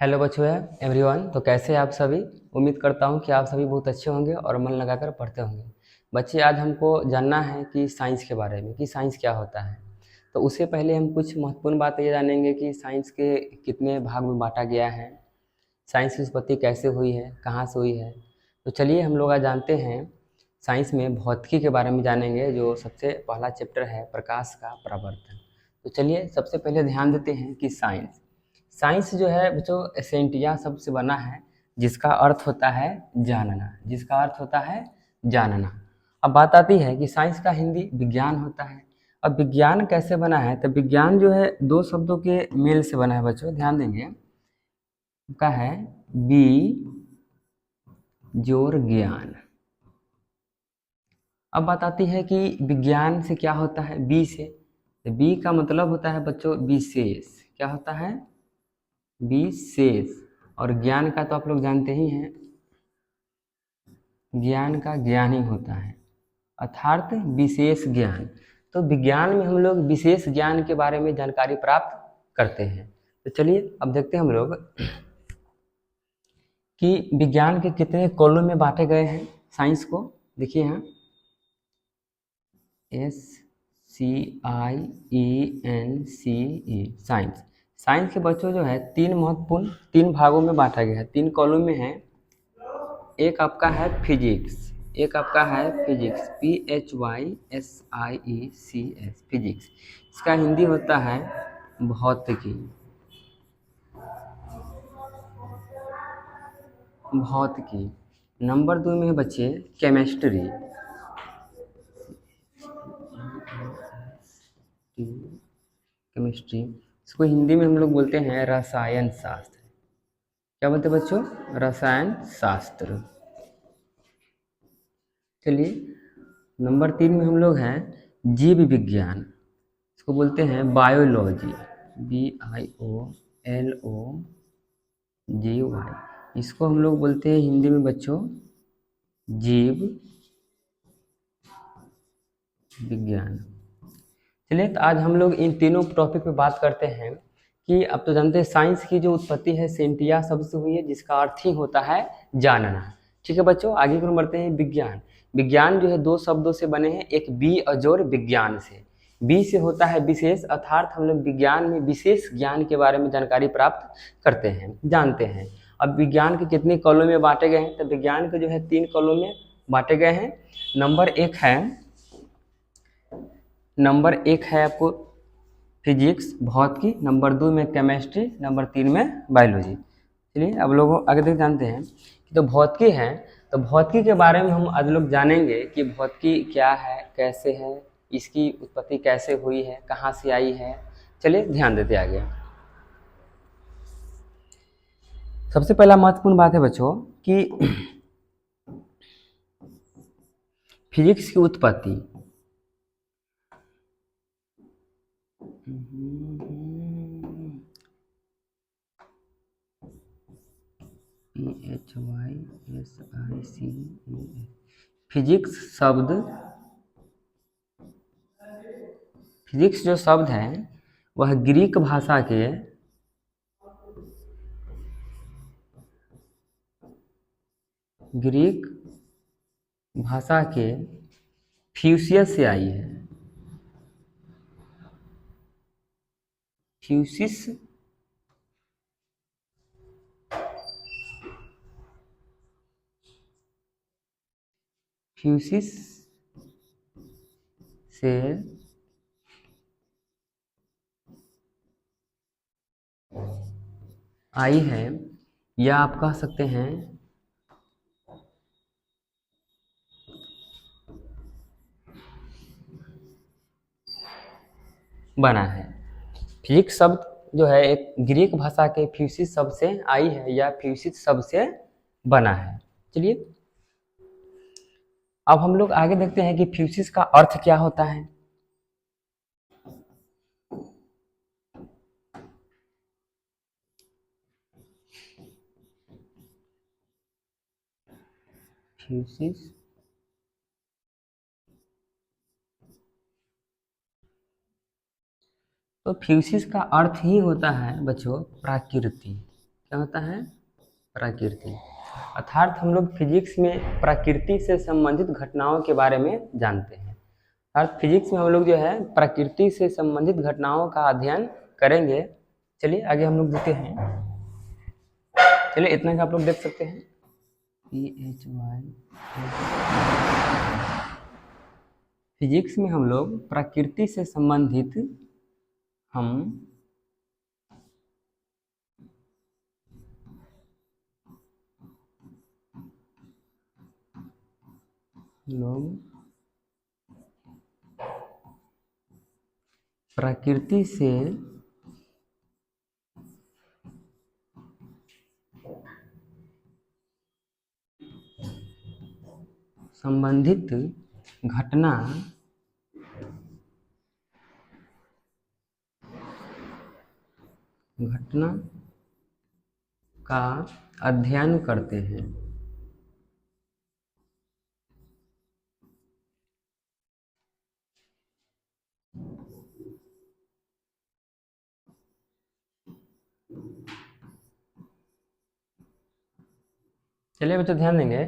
Hello बच्चों everyone. तो कैसे हैं आप सभी। उम्मीद करता हूं कि आप सभी बहुत अच्छे होंगे और मन लगाकर पढ़ते होंगे। बच्चे, आज हमको जानना है कि साइंस के बारे में, कि साइंस क्या होता है। तो उससे पहले हम कुछ महत्वपूर्ण बातें ये जानेंगे कि साइंस के कितने भाग में बांटा गया है, साइंस की उत्पत्ति कैसे हुई है, कहाँ से हुई है। तो चलिए हम लोग आज जानते हैं। साइंस में भौतिकी के बारे में जानेंगे, जो सबसे पहला चैप्टर है प्रकाश का परावर्तन। तो चलिए सबसे पहले ध्यान देते हैं कि साइंस साइंस जो है बच्चों सेंटिया शब्द से बना है, जिसका अर्थ होता है जानना, जिसका अर्थ होता है जानना। अब बात आती है कि साइंस का हिंदी विज्ञान होता है। अब विज्ञान कैसे बना है, तो विज्ञान जो है दो शब्दों के मेल से बना है बच्चों, ध्यान देंगे। का है बी जोर ज्ञान। अब बात आती है कि विज्ञान से क्या होता है, बी से। तो बी का मतलब होता है बच्चों विशेष। क्या होता है? विशेष। और ज्ञान का तो आप लोग जानते ही हैं, ज्ञान का ज्ञान ही होता है, अर्थात विशेष ज्ञान। तो विज्ञान में हम लोग विशेष ज्ञान के बारे में जानकारी प्राप्त करते हैं। तो चलिए अब देखते हैं हम लोग कि विज्ञान के कितने कॉलम में बांटे गए हैं साइंस को। देखिए यहाँ SCIENCE साइंस। साइंस के बच्चों जो है तीन महत्वपूर्ण तीन भागों में बांटा गया है, तीन कॉलम में है। एक आपका है फिजिक्स, एक आपका है फिजिक्स PHYSIECS फिजिक्स। इसका हिंदी होता है भौतिकी। भौतिकी। नंबर 2 में है बच्चे केमिस्ट्री। केमिस्ट्री, इसको हिंदी में हम लोग बोलते हैं रसायन शास्त्र। क्या बोलते हैं बच्चों? रसायन शास्त्र। चलिए नंबर 3 में हम लोग हैं जीव विज्ञान, इसको बोलते हैं बायोलॉजी, BIOLOGY। इसको हम लोग बोलते हैं हिंदी में बच्चों जीव विज्ञान। चलिए तो आज हम लोग इन तीनों टॉपिक पे बात करते हैं कि अब तो जानते हैं साइंस की जो उत्पत्ति है सेंटिया शब्द से हुई है, जिसका अर्थ ही होता है जानना। ठीक है बच्चों, आगे को बढ़ते हैं। विज्ञान। विज्ञान जो है दो शब्दों से बने हैं, एक बी और जोर विज्ञान से। बी से होता है विशेष, अर्थात हम लोग विज्ञान में विशेष ज्ञान के बारे में जानकारी प्राप्त करते हैं, जानते हैं। अब विज्ञान के कितने कॉलम में बांटे गए हैं, तो विज्ञान के जो है 3 कॉलम में बांटे गए हैं। नंबर एक है आपको फिजिक्स भौतिकी, नंबर 2 में केमिस्ट्री, नंबर 3 में बायोलॉजी। चलिए अब लोगों आगे तक जानते हैं कि तो भौतिकी है। तो भौतिकी के बारे में हम आज लोग जानेंगे कि भौतिकी क्या है, कैसे है, इसकी उत्पत्ति कैसे हुई है, कहाँ से आई है। चलिए ध्यान देते आगे। सबसे पहला महत्वपूर्ण बात है बच्चों कि फिजिक्स की उत्पत्ति। PHYSICE फिजिक्स शब्द, फिजिक्स जो शब्द है वह ग्रीक भाषा के फ्यूसियस से आई है। फ्यूसिस फ्यूसिस से आई है, या आप कह सकते हैं बना है। फिजिक्स शब्द जो है एक ग्रीक भाषा के फ्यूसिस शब्द से आई है, या फ्यूसिस शब्द से बना है। चलिए अब हम लोग आगे देखते हैं कि फ्यूसिस का अर्थ क्या होता है। फ्यूसिस तो फ्यूसिस का अर्थ ही होता है बच्चों प्रकृति। क्या होता है? प्रकृति। अर्थात हम लोग फिजिक्स में प्रकृति से संबंधित घटनाओं के बारे में जानते हैं। अर्थात फिजिक्स में हम लोग जो है प्रकृति से संबंधित घटनाओं का अध्ययन करेंगे। चलिए आगे हम लोग देखते हैं। चलिए इतना का आप लोग देख सकते हैं। फिजिक्स में हम लोग प्रकृति से संबंधित हम लोग प्रकृति से संबंधित घटना का अध्ययन करते हैं। चलिए बच्चों ध्यान देंगे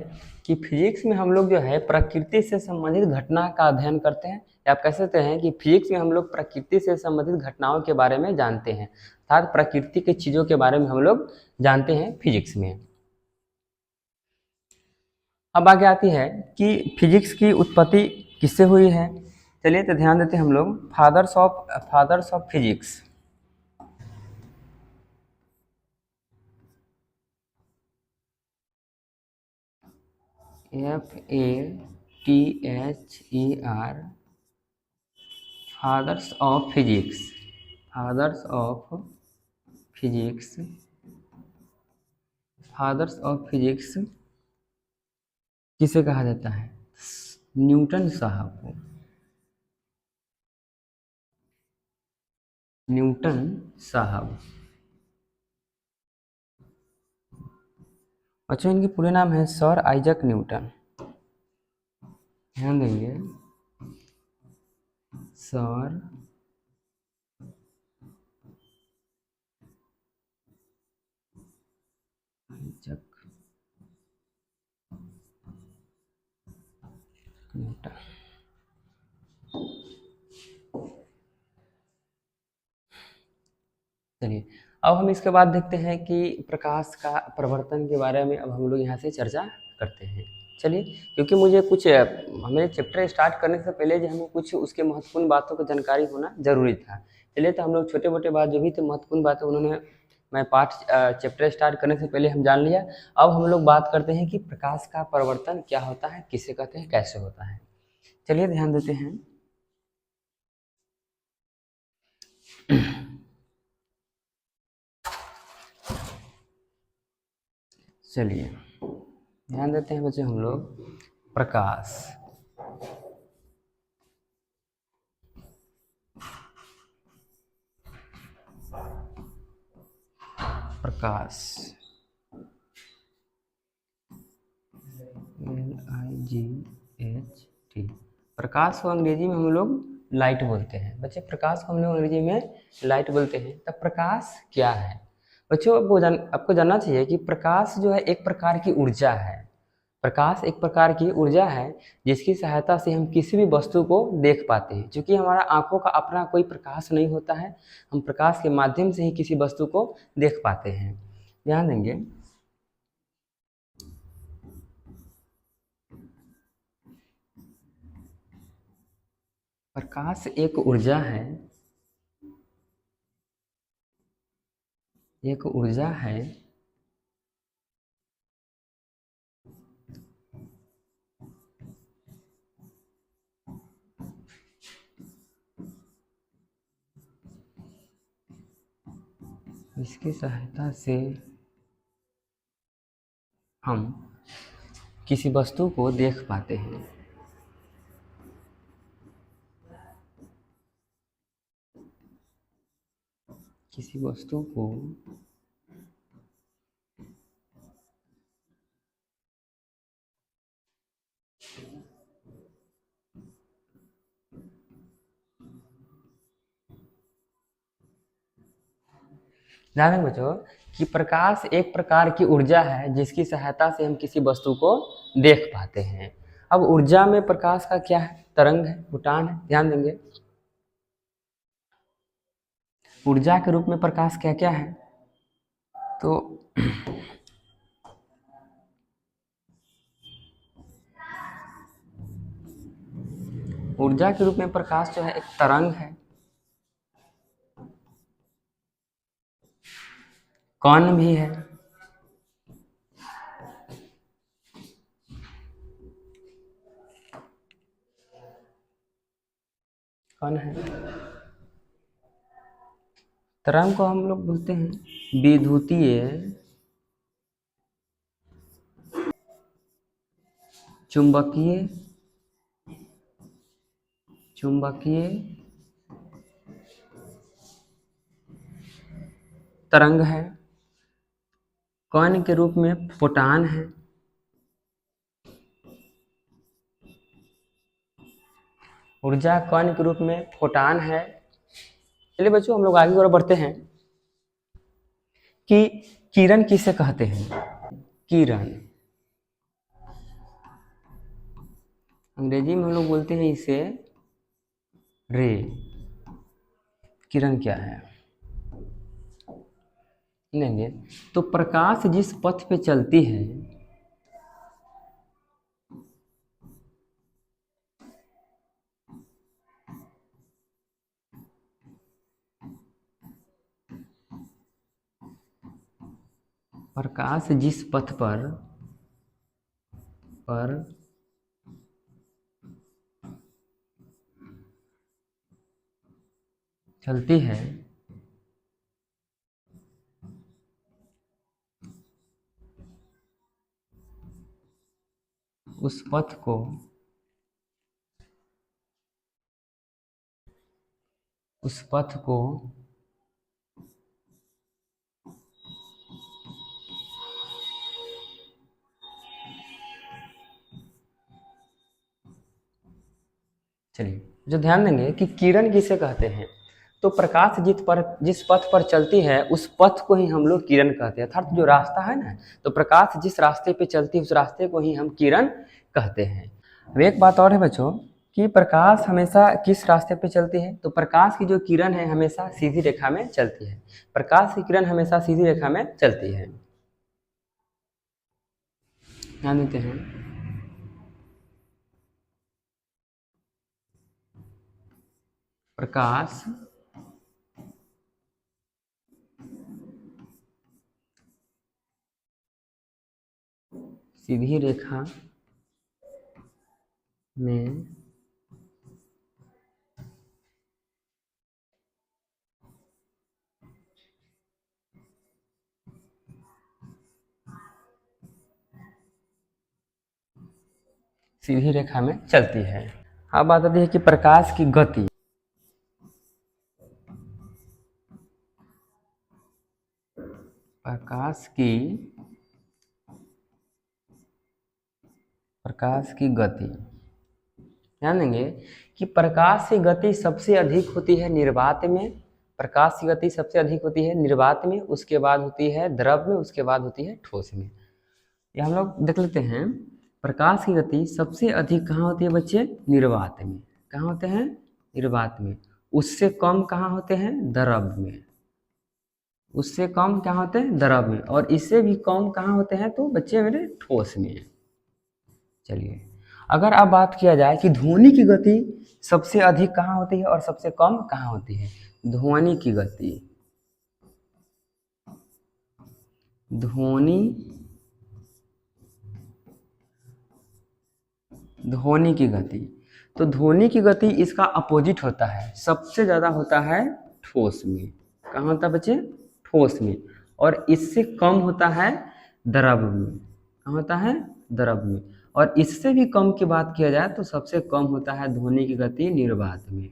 कि फिजिक्स में हम लोग जो है प्रकृति से संबंधित घटना का अध्ययन करते हैं, या आप कह सकते हैं कि फिजिक्स में हम लोग प्रकृति से संबंधित घटनाओं के बारे में जानते हैं, अर्थात प्रकृति की चीज़ों के बारे में हम लोग जानते हैं फिजिक्स में। अब आगे आती है कि फिजिक्स की उत्पत्ति किससे हुई है। चलिए तो ध्यान देते हैं हम लोग fathers of physics. FATHER, fathers of physics. Fathers of physics, fathers of physics किसे कहा जाता है? न्यूटन साहब को। न्यूटन साहब। बच्चों इनके पूरे नाम है सर आइजक न्यूटन। ध्यान देंगे, सर आइजक न्यूटन। चलिए अब हम इसके बाद देखते हैं कि प्रकाश का प्रवर्तन के बारे में अब हम लोग यहाँ से चर्चा करते हैं। चलिए, क्योंकि मुझे कुछ हमें चैप्टर स्टार्ट करने से पहले जो हमें कुछ उसके महत्वपूर्ण बातों की जानकारी होना जरूरी था। चलिए तो हम लोग छोटे मोटे बात जो भी थे महत्वपूर्ण बातें उन्होंने मैं पाठ चैप्टर स्टार्ट करने से पहले हम जान लिया। अब हम लोग बात करते हैं कि प्रकाश का प्रवर्तन क्या होता है, किसे कहते हैं, कैसे होता है। चलिए ध्यान देते हैं। चलिए ध्यान देते हैं बच्चे हम लोग प्रकाश। प्रकाश LIGHT। प्रकाश को अंग्रेजी में हम लोग लाइट बोलते हैं। बच्चे प्रकाश को हम लोग अंग्रेजी में लाइट बोलते हैं। तब प्रकाश क्या है बच्चों? आपको जानना चाहिए कि प्रकाश जो है एक प्रकार की ऊर्जा है। प्रकाश एक प्रकार की ऊर्जा है जिसकी सहायता से हम किसी भी वस्तु को देख पाते हैं। क्योंकि हमारा आंखों का अपना कोई प्रकाश नहीं होता है, हम प्रकाश के माध्यम से ही किसी वस्तु को देख पाते हैं। ध्यान देंगे, प्रकाश एक ऊर्जा है, एक ऊर्जा है इसकी सहायता से हम किसी वस्तु को देख पाते हैं। किसी वस्तु को ध्यान दें बच्चों कि प्रकाश एक प्रकार की ऊर्जा है जिसकी सहायता से हम किसी वस्तु को देख पाते हैं। अब ऊर्जा में प्रकाश का क्या है? तरंग है, फोटान है। ध्यान देंगे, ऊर्जा के रूप में प्रकाश क्या क्या है? तो ऊर्जा के रूप में प्रकाश जो है एक तरंग है, कण भी है, कण है। तरंग को हम लोग बोलते हैं विद्युतीय चुंबकीय तरंग है, कण के रूप में फोटान है, ऊर्जा कण के रूप में फोटान है। चलिए बच्चों हम लोग आगे और बढ़ते हैं कि किरण किसे कहते हैं? किरण अंग्रेजी में हम लोग बोलते हैं इसे रे। किरण क्या है लेंगे तो प्रकाश जिस पथ पे चलती है प्रकाश जिस पथ पर चलती है उस पथ को चलिए जो ध्यान देंगे कि किरण किसे कहते हैं तो प्रकाश जिस पथ पर चलती है उस पथ को ही हम लोग किरण कहते हैं। अर्थात जो रास्ता है ना, तो प्रकाश जिस रास्ते पे चलती है उस रास्ते को ही हम किरण कहते हैं। अब एक बात और है बच्चों कि प्रकाश हमेशा किस रास्ते पे चलती है? तो प्रकाश की जो किरण है हमेशा सीधी रेखा में चलती है। प्रकाश की किरण हमेशा सीधी रेखा में चलती है। ध्यान देते हैं, प्रकाश सीधी रेखा में सीधी रेखा में चलती है। अब बात आती है कि प्रकाश की गति। प्रकाश की गति ध्यान देंगे कि प्रकाश की गति सबसे अधिक होती है निर्वात में। प्रकाश की गति सबसे अधिक होती है निर्वात में, उसके बाद होती है द्रव में, उसके बाद होती है ठोस में। ये हम लोग देख लेते हैं। प्रकाश की गति सबसे अधिक कहाँ होती है बच्चे? निर्वात में। कहाँ होते हैं? निर्वात में। उससे कम कहाँ होते हैं? द्रव में। उससे कम कहाँ होते हैं? द्रव में। और इससे भी कम कहाँ होते हैं? तो बच्चे मेरे ठोस में। चलिए अगर अब बात किया जाए कि ध्वनि की गति सबसे अधिक कहाँ होती है और सबसे कम कहाँ होती है? ध्वनि की गति तो ध्वनि की गति इसका अपोजिट होता है, सबसे ज़्यादा होता है ठोस में। कहाँ होता है बच्चे? ठोस में। और इससे कम होता है द्रव में। कहाँ होता है? द्रव में। और इससे भी कम की बात किया जाए तो सबसे कम होता है ध्वनि की गति निर्वात में।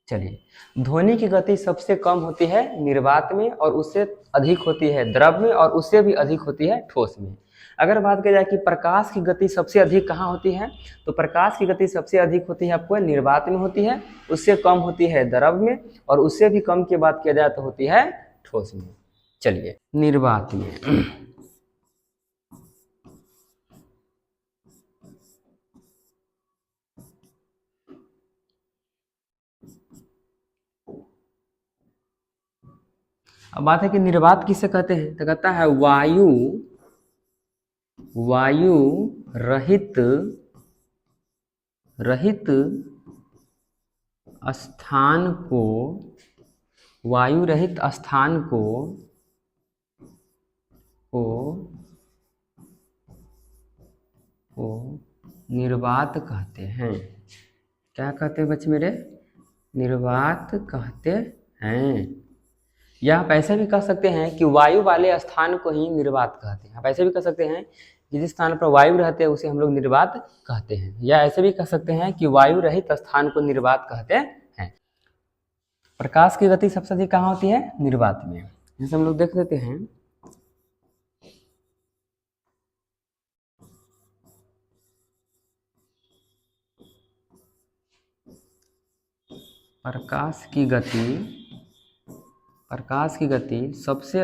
चलिए ध्वनि की गति सबसे कम होती है निर्वात में और उससे अधिक होती है द्रव में और उससे भी अधिक होती है ठोस में। अगर बात की जाए कि प्रकाश की गति सबसे अधिक कहाँ होती है, तो प्रकाश की गति सबसे अधिक होती है आपको निर्वात में होती है, उससे कम होती है द्रव में और उससे भी कम की बात किया जाए तो होती है ठोस में। चलिए निर्वात में अब बात है कि निर्वात किसे कहते हैं, तो कहता है वायु रहित स्थान को, वायु रहित स्थान को निर्वात कहते हैं। क्या कहते हैं बच्चे मेरे, निर्वात कहते हैं। या आप ऐसे भी कह सकते हैं कि वायु वाले स्थान को ही निर्वात कहते हैं। आप ऐसे भी कह सकते हैं कि जिस स्थान पर वायु रहते हैं उसे हम लोग निर्वात कहते हैं। या ऐसे भी कह सकते हैं कि वायु रहित स्थान को निर्वात कहते हैं। प्रकाश की गति सबसे अधिक कहाँ होती है, निर्वात में। जैसे हम लोग देख लेते हैं, प्रकाश की गति सबसे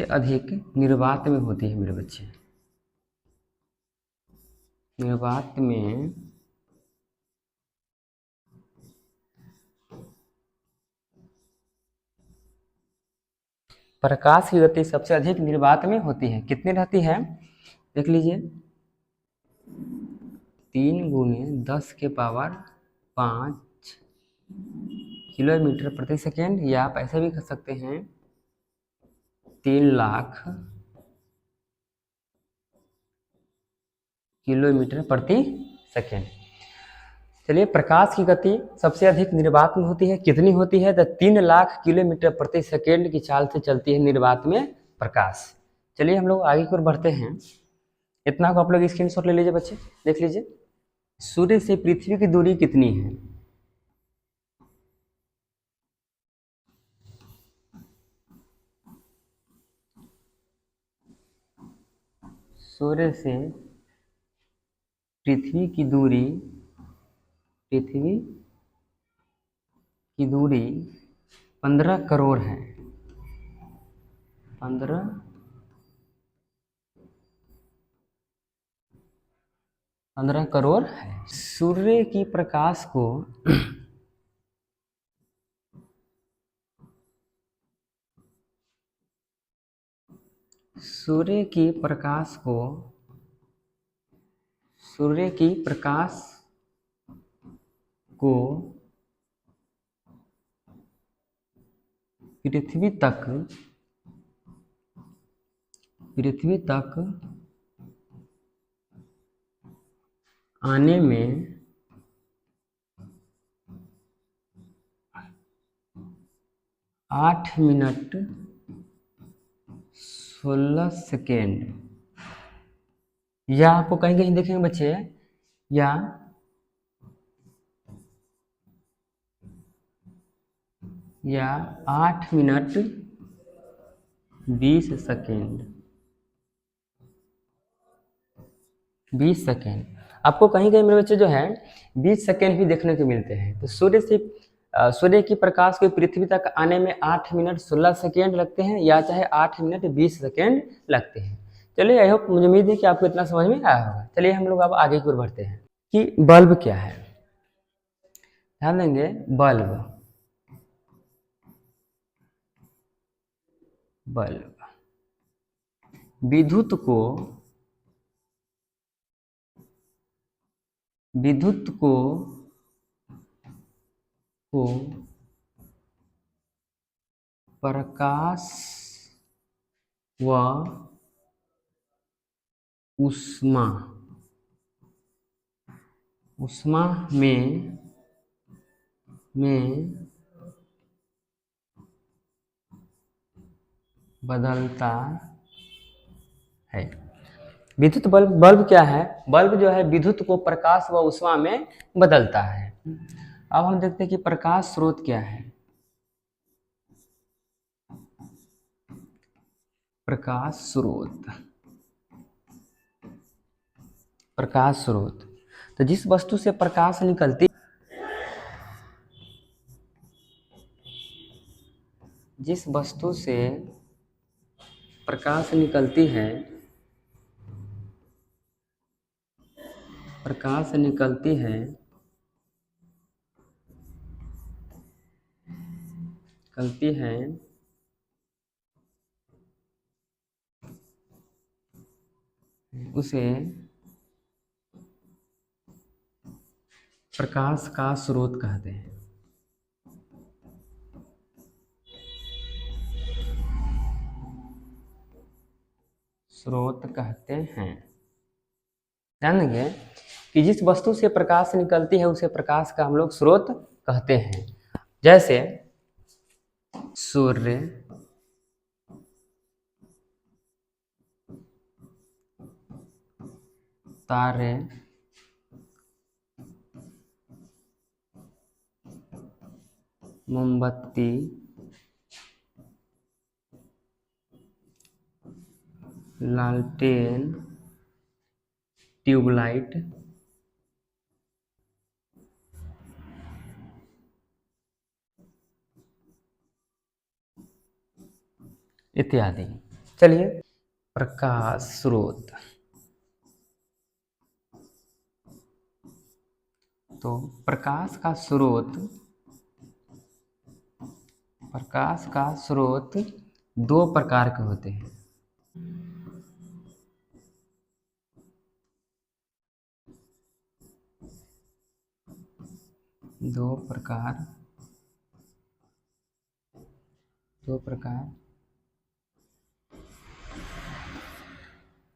अधिक निर्वात में होती है मेरे बच्चे। निर्वात में प्रकाश की गति सबसे अधिक निर्वात में होती है। कितनी रहती है, देख लीजिए, 3 × 10⁵ किलोमीटर प्रति सेकेंड। या आप ऐसे भी कह सकते हैं 3 लाख किलोमीटर प्रति सेकेंड। चलिए, प्रकाश की गति सबसे अधिक निर्वात में होती है। कितनी होती है, तो 3 लाख किलोमीटर प्रति सेकेंड की चाल से चलती है निर्वात में प्रकाश। चलिए हम लोग आगे की ओर बढ़ते हैं। इतना को आप लोग स्क्रीनशॉट ले लीजिए बच्चे, देख लीजिए। सूर्य से पृथ्वी की दूरी कितनी है, सूर्य से पृथ्वी की दूरी 15 करोड़ है। 15 करोड़ है। सूर्य की प्रकाश को सूर्य की प्रकाश को पृथ्वी तक आने में 8 मिनट 16 सेकेंड। या आपको कहीं कहीं देखेंगे बच्चे, या 8 मिनट 20 सेकेंड। 20 सेकेंड आपको कहीं कहीं मेरे बच्चे जो है 20 सेकेंड भी देखने को मिलते हैं। तो सूर्य की प्रकाश को पृथ्वी तक आने में 8 मिनट 16 सेकेंड लगते हैं, या चाहे 8 मिनट 20 सेकेंड लगते हैं। चलिए, आई होप, मुझे उम्मीद है कि आपको इतना समझ में आया होगा। चलिए हम लोग अब आगे की ओर बढ़ते हैं कि बल्ब क्या है। ध्यान देंगे, बल्ब विद्युत को प्रकाश व ऊष्मा में बदलता है। विद्युत बल्ब क्या है, बल्ब जो है विद्युत को प्रकाश व ऊष्मा में बदलता है। अब हम देखते हैं कि प्रकाश स्रोत क्या है। प्रकाश स्रोत तो जिस वस्तु से प्रकाश निकलती जिस वस्तु से प्रकाश निकलती है प्रकाश निकलती है निकलती है उसे प्रकाश का स्रोत कहते हैं। स्रोत कहते हैं। ध्यान देंगे कि जिस वस्तु से प्रकाश निकलती है उसे प्रकाश का हम लोग स्रोत कहते हैं। जैसे सूर्य, तारे, मोमबत्ती, लालटेन, ट्यूबलाइट, इत्यादि। चलिए, प्रकाश स्रोत। तो प्रकाश का स्रोत दो प्रकार के होते हैं। दो प्रकार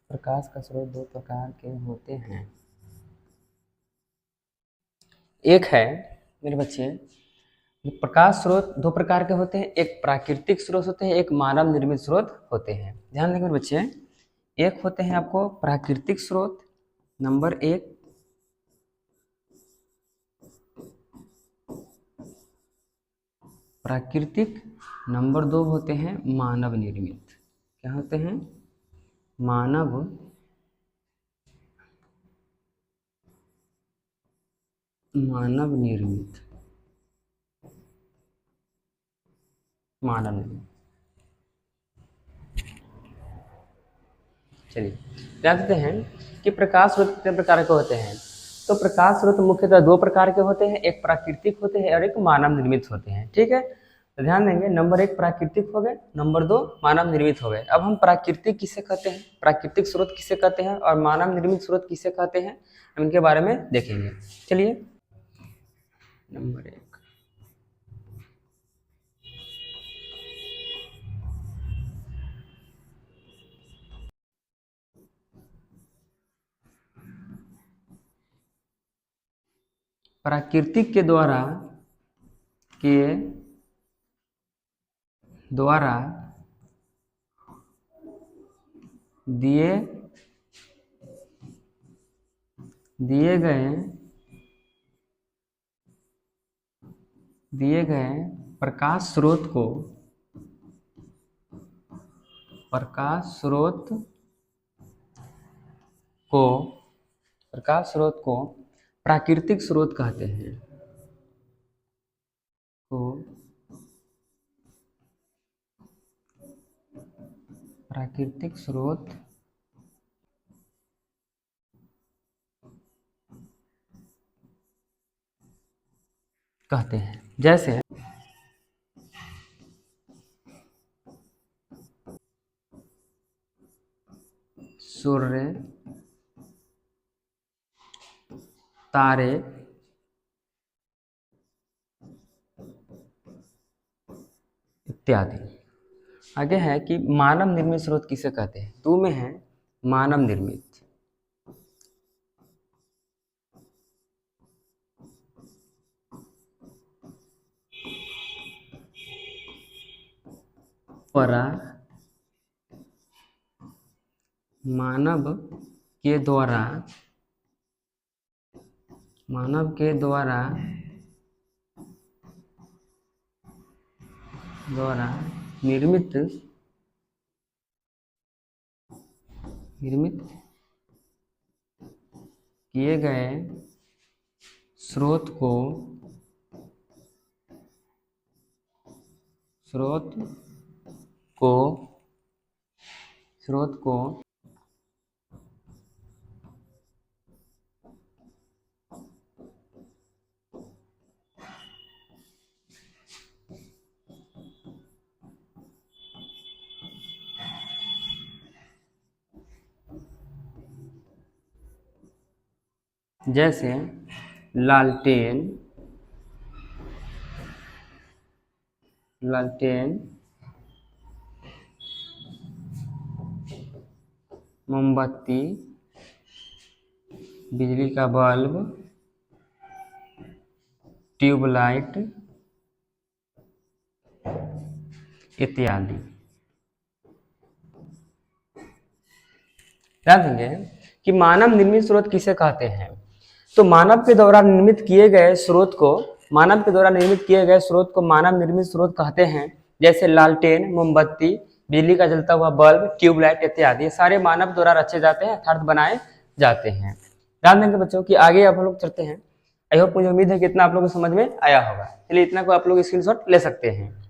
प्रकाश का स्रोत दो प्रकार के होते हैं। एक है मेरे बच्चे, प्रकाश स्रोत दो प्रकार के होते हैं। एक प्राकृतिक स्रोत होते हैं, एक मानव निर्मित स्रोत होते हैं। ध्यान देंगे मेरे बच्चे, एक होते हैं आपको प्राकृतिक स्रोत, नंबर एक। प्राकृतिक, नंबर दो होते हैं मानव निर्मित। क्या होते हैं? मानव निर्मित। चलिए ध्यान देते हैं कि प्रकाश स्रोत कितने प्रकार के होते हैं। तो प्रकाश स्रोत मुख्यतः दो प्रकार के होते हैं, एक प्राकृतिक होते हैं और एक मानव निर्मित होते हैं। ठीक है, तो ध्यान देंगे, नंबर एक प्राकृतिक हो गए, नंबर दो मानव निर्मित हो गए। अब हम प्राकृतिक किसे कहते हैं, प्राकृतिक स्रोत किसे कहते हैं और मानव निर्मित स्रोत किसे कहते हैं, हम इनके बारे में देखेंगे। चलिए, नंबर एक, प्राकृतिक के द्वारा दिए गए प्रकाश स्रोत को प्राकृतिक स्रोत कहते हैं। को प्राकृतिक स्रोत कहते हैं। जैसे सूर्य, तारे, इत्यादि। आगे है कि मानव निर्मित स्रोत किसे कहते हैं। दो में है मानव निर्मित। मानव के द्वारा निर्मित किए गए स्रोत को स्रोत को स्रोत को जैसे लालटेन मोमबत्ती, बिजली का बल्ब, ट्यूबलाइट इत्यादि। ध्यान देंगे कि मानव निर्मित स्रोत किसे कहते हैं। तो मानव के द्वारा निर्मित किए गए स्रोत को मानव निर्मित स्रोत कहते हैं। जैसे लालटेन, मोमबत्ती, बिजली का जलता हुआ बल्ब, ट्यूबलाइट इत्यादि सारे मानव द्वारा रचे जाते हैं अर्थात बनाए जाते हैं। ध्यान देंगे बच्चों कि आगे आप लोग चलते हैं। आई होप, मुझे उम्मीद है कि इतना आप लोगों को समझ में आया होगा। चलिए इतना को आप लोग स्क्रीनशॉट ले सकते हैं।